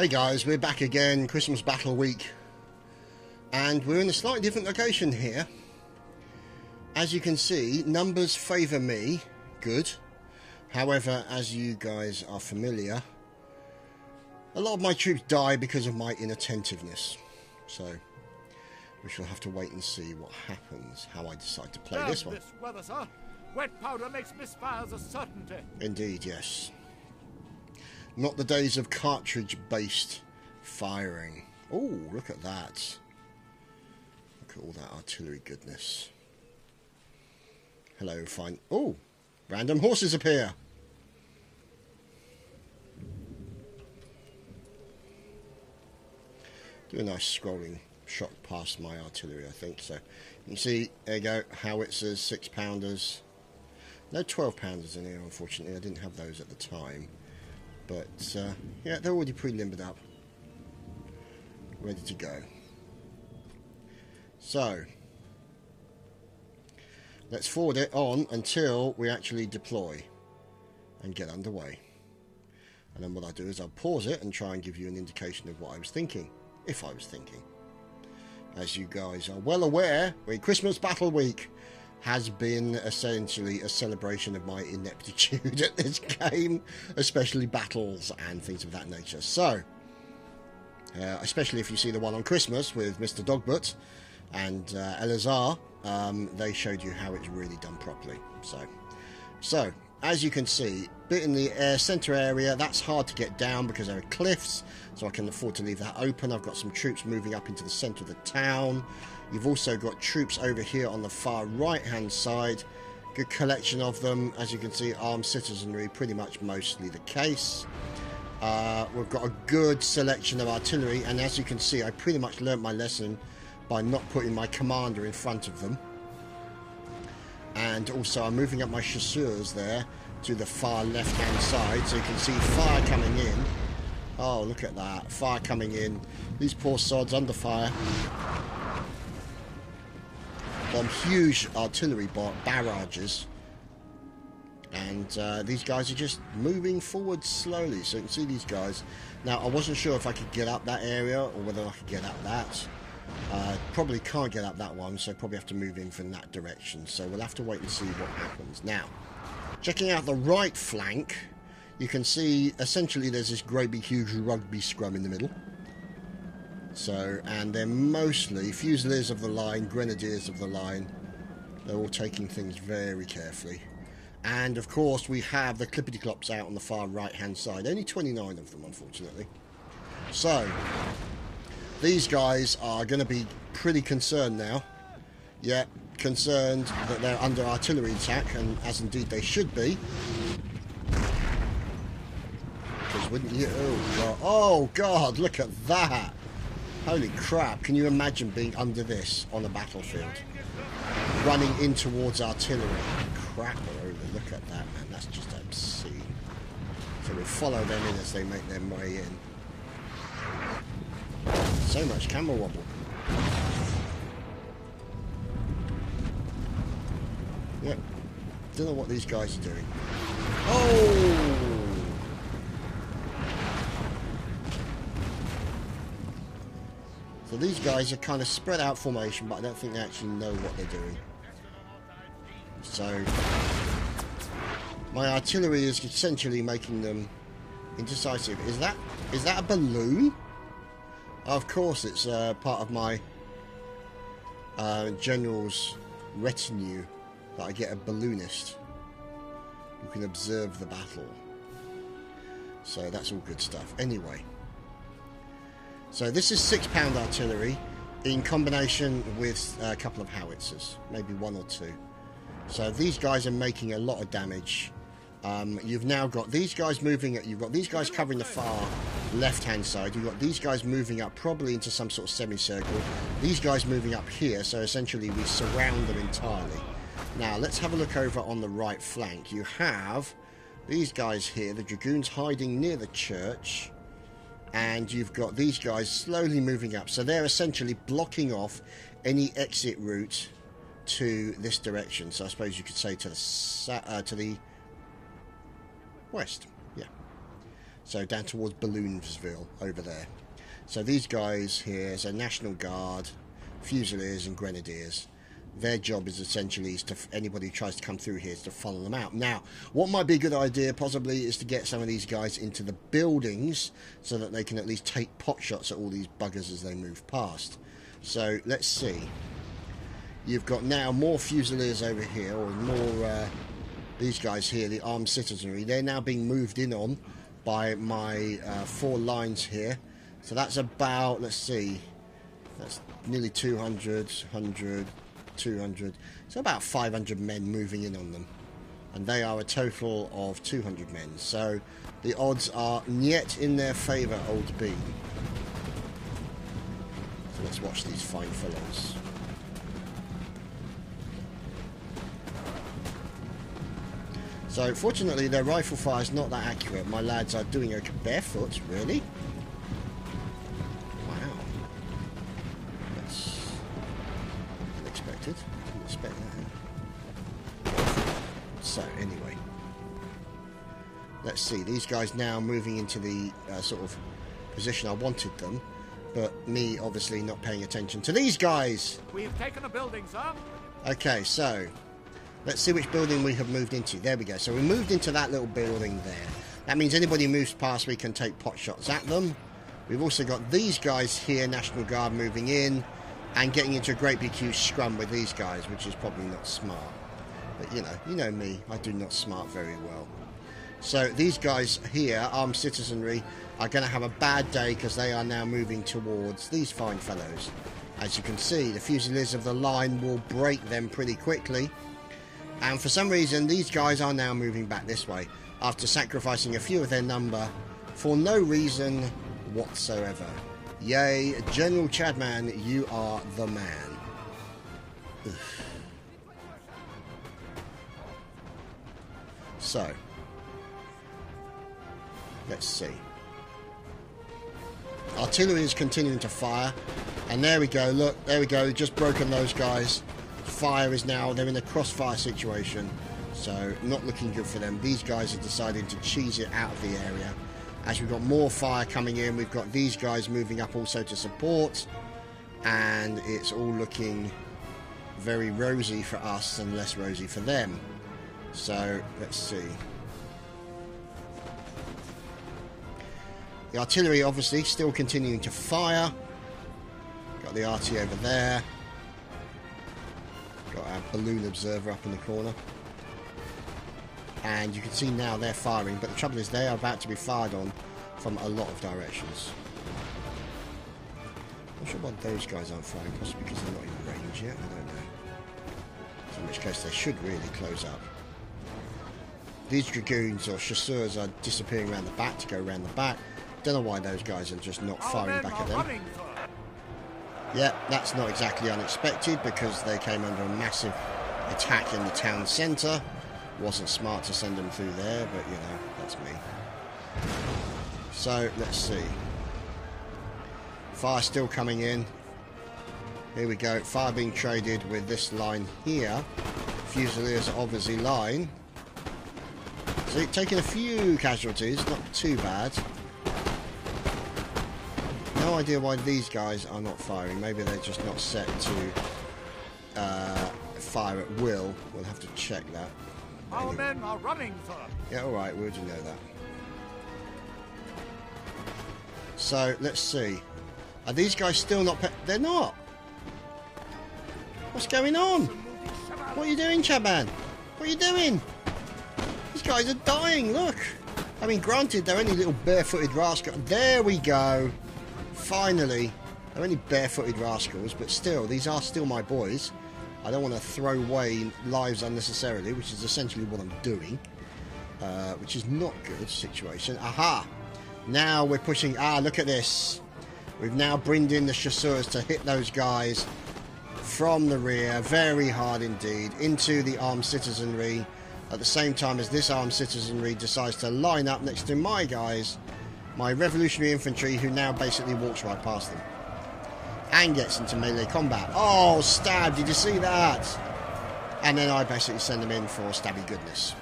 Hey guys, we're back again, Christmas Battle Week, and we're in a slightly different location here. As you can see, numbers favour me, good. However, as you guys are familiar, a lot of my troops die because of my inattentiveness. So, we shall have to wait and see what happens, how I decide to play this one. This weather, sir. Wet powder makes misfires a certainty. Indeed, yes. Not the days of cartridge-based firing. Oh, look at that. Look at all that artillery goodness. Hello, fine. Oh, random horses appear. Do a nice scrolling shot past my artillery, I think. So you can see, there you go, howitzers, 6-pounders. No 12-pounders in here, unfortunately. I didn't have those at the time. But, yeah, they're already pre-limbered up. Ready to go. So, let's forward it on until we actually deploy and get underway. And then what I'll do is I'll pause it and try and give you an indication of what I was thinking, if I was thinking. As you guys are well aware, Christmas Battle Week has been essentially a celebration of my ineptitude at this game, especially battles and things of that nature. So, especially if you see the one on Christmas with Mr. Dogbutt and Elazar, they showed you how it's really done properly. So as you can see, bit in the centre area, that's hard to get down because there are cliffs, so I can afford to leave that open. I've got some troops moving up into the centre of the town. You've also got troops over here on the far right hand side. Good collection of them. As you can see, armed citizenry, pretty much mostly the case. We've got a good selection of artillery, and as you can see, I pretty much learnt my lesson by not putting my commander in front of them. And also I'm moving up my chasseurs there to the far left hand side, so you can see fire coming in. Oh, look at that, fire coming in. These poor sods under fire. From huge artillery barrages, and these guys are just moving forward slowly, so you can see these guys. Now I wasn't sure if I could get up that area or whether I could get up that. Probably can't get up that one, so probably have to move in from that direction, so we'll have to wait and see what happens. Now, checking out the right flank, you can see essentially there's this great big huge rugby scrum in the middle. So, and they're mostly Fusiliers of the line, Grenadiers of the line. They're all taking things very carefully. And, of course, we have the Clippity-Clops out on the far right-hand side. Only 29 of them, unfortunately. So, these guys are going to be pretty concerned now. Yeah, concerned that they're under artillery attack, and as indeed they should be. Because wouldn't you... Oh, God, look at that! Holy crap, can you imagine being under this on a battlefield? Running in towards artillery. Crapper over, look at that, man. That's just obscene. So we'll follow them in as they make their way in. So much camera wobble. Yep. Don't know what these guys are doing. Oh! So these guys are kind of spread out formation, but I don't think they actually know what they're doing. So my artillery is essentially making them indecisive. Is that a balloon? Of course, it's part of my general's retinue that I get a balloonist who can observe the battle. So that's all good stuff. Anyway. So this is 6-pound artillery in combination with a couple of howitzers, maybe one or two. So these guys are making a lot of damage. You've now got these guys moving, you've got these guys covering the far left-hand side. You've got these guys moving up probably into some sort of semicircle. These guys moving up here, so essentially we surround them entirely. Now let's have a look over on the right flank. You have these guys here, the dragoons hiding near the church. And you've got these guys slowly moving up. So they're essentially blocking off any exit route to this direction. So I suppose you could say to the west. Yeah. So down towards Balloonsville over there. So these guys here, so National Guard, Fusiliers and Grenadiers, their job is essentially to anybody who tries to come through here is to follow them out. Now, what might be a good idea possibly is to get some of these guys into the buildings so that they can at least take pot shots at all these buggers as they move past. So let's see. You've got now more Fusiliers over here, or more these guys here, the armed citizenry. They're now being moved in on by my 4 lines here. So that's about, let's see, that's nearly 200, 100, 200. So about 500 men moving in on them. And they are a total of 200 men. So the odds are yet in their favour, old bean. So let's watch these fine fellows. So fortunately their rifle fire is not that accurate. My lads are doing okay. Barefoot, really? Wow. That's unexpected. Didn't expect that. So anyway. Let's see. These guys now moving into the sort of position I wanted them. But me obviously not paying attention to these guys. We've taken a building, sir. Okay, so let's see which building we have moved into. There we go. So we moved into that little building there. That means anybody who moves past, we can take pot shots at them. We've also got these guys here, National Guard, moving in and getting into a great big huge scrum with these guys, which is probably not smart. But you know me, I do not smart very well. So these guys here, armed citizenry, are going to have a bad day because they are now moving towards these fine fellows. As you can see, the Fusiliers of the line will break them pretty quickly. And for some reason, these guys are now moving back this way after sacrificing a few of their number for no reason whatsoever. Yay, General Chadman, you are the man. Ugh. So, let's see. Artillery is continuing to fire. And there we go, look, there we go, just broken those guys. Fire is now, they're in a crossfire situation. So, not looking good for them. These guys are deciding to cheese it out of the area. As we've got more fire coming in, we've got these guys moving up also to support. And it's all looking very rosy for us and less rosy for them. So, let's see. The artillery obviously still continuing to fire. Got the RT over there. Got our balloon observer up in the corner. And you can see now they're firing, but the trouble is they are about to be fired on from a lot of directions. Not sure why those guys aren't firing, possibly because they're not in range yet, I don't know. So in which case they should really close up. These dragoons or chasseurs are disappearing around the back to go around the back. Don't know why those guys are just not firing back at them. Yeah, that's not exactly unexpected because they came under a massive attack in the town centre. Wasn't smart to send them through there, but you know, that's me. So, let's see. Fire still coming in. Here we go. Fire being traded with this line here. Fusiliers obviously line. So, taking a few casualties, not too bad. No idea why these guys are not firing. Maybe they're just not set to fire at will. We'll have to check that. Our men are running, sir. Yeah, alright, we already know that. So, let's see. Are these guys still not... They're not! What's going on? What are you doing, Chadman? What are you doing? These guys are dying, look! I mean, granted, they're only little barefooted rascals. There we go! Finally. They're only barefooted rascals, but still, these are still my boys. I don't want to throw away lives unnecessarily, which is essentially what I'm doing. Which is not good situation. Aha! Now we're pushing... look at this. We've now brought in the chasseurs to hit those guys from the rear, very hard indeed, into the armed citizenry, at the same time as this armed citizenry decides to line up next to my guys, my revolutionary infantry, who now basically walks right past them. And gets into melee combat. Oh, stab, did you see that? And then I basically send them in for stabby goodness.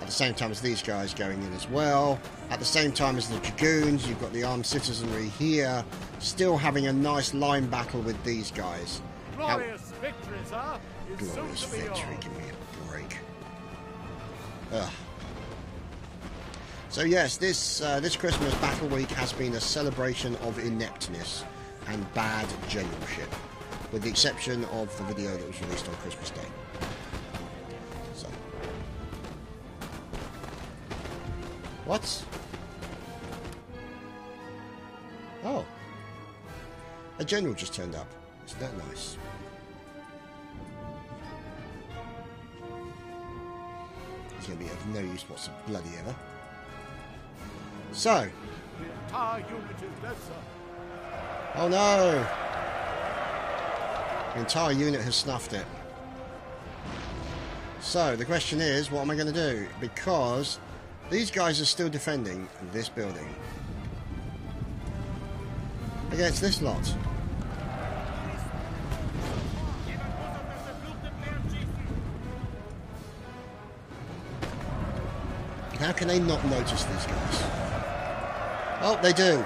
At the same time as these guys going in as well. At the same time as the Dragoons, you've got the armed citizenry here, still having a nice line battle with these guys. Glorious victory, sir. Is Glorious soon to be victory, yours. give me a break. Ugh. So yes, this Christmas battle week has been a celebration of ineptness and bad generalship, with the exception of the video that was released on Christmas Day. So, what? Oh, a general just turned up. Isn't that nice? He's going to be of no use whatsoever. So, The entire unit is dead, sir. oh no! The entire unit has snuffed it. So, the question is, what am I going to do? Because these guys are still defending this building against this lot. How can they not notice these guys? Oh, they do.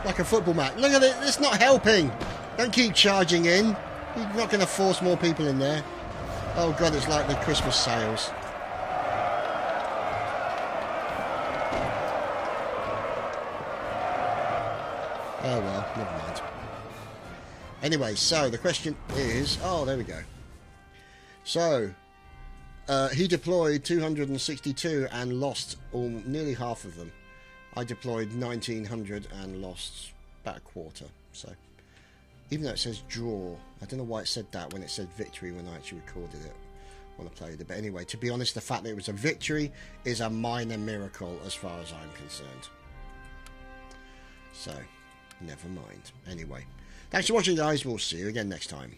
like a football match. Look at it, it's not helping. Don't keep charging in. You're not going to force more people in there. Oh god, it's like the Christmas sales. Oh well, never mind. Anyway, so the question is... Oh, there we go. So, he deployed 262 and lost nearly half of them. I deployed 1900 and lost about a quarter. So, even though it says draw, I don't know why it said that when it said victory when I actually recorded it when I played it. But anyway, to be honest, the fact that it was a victory is a minor miracle as far as I'm concerned. So, never mind. Anyway, thanks for watching, guys. We'll see you again next time.